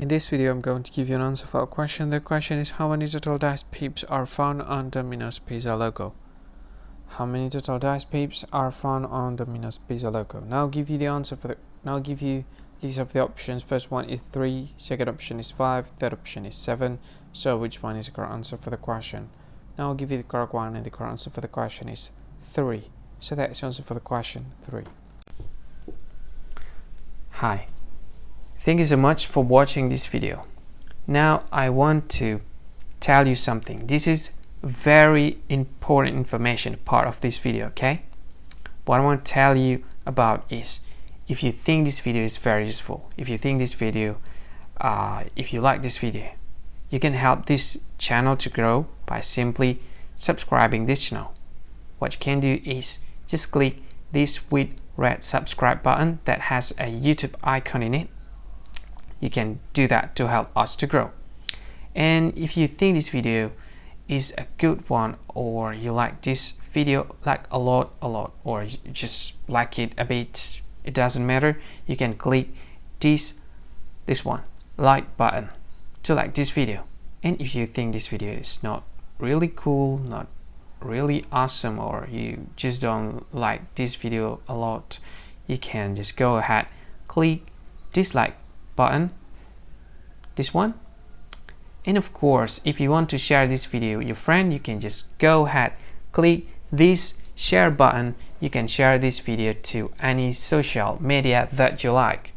In this video, I'm going to give you an answer for a question. The question is, how many total dice pips are found on Domino's pizza logo? How many total dice pips are found on Domino's pizza logo? Now I'll give you the answer for the. Now I'll give you list of the options. First one is 3, second option is 5, third option is 7. So which one is the correct answer for the question? Now I'll give you the correct one, and the correct answer for the question is 3. So that's the answer for the question 3. Hi. Thank you so much for watching this video. Now I want to tell you something. This is very important information part of this video, okay? What I want to tell you about is, if you think this video is very useful, if you think this video, if you like this video, you can help this channel to grow by simply subscribing this channel. What you can do is just click this with red subscribe button that has a YouTube icon in it. You can do that to help us to grow. And if you think this video is a good one, or you like this video like a lot, or you just like it a bit, it doesn't matter, you can click this one like button to like this video. And if you think this video is not really cool, not really awesome, or you just don't like this video a lot, you can just go ahead, click dislike button, this one. And of course, if you want to share this video with your friend, you can just go ahead, click this share button. You can share this video to any social media that you like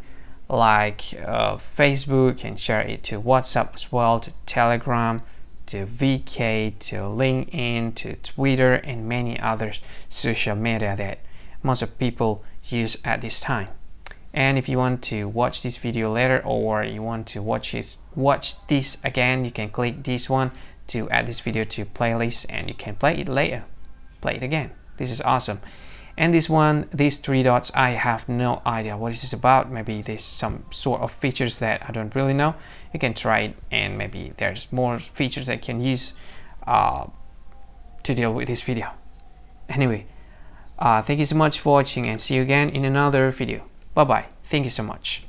Facebook, and share it to WhatsApp as well, to Telegram, to VK, to LinkedIn, to Twitter, and many other social media that most of people use at this time. And if you want to watch this video later, or you want to watch this again, you can click this one to add this video to playlist, and you can play it later, play it again. This is awesome. And this one, these 3 dots, I have no idea what this is about. Maybe there's some sort of features that I don't really know. You can try it, and maybe there's more features that you can use to deal with this video. Anyway, thank you so much for watching, and see you again in another video. Bye bye. Thank you so much.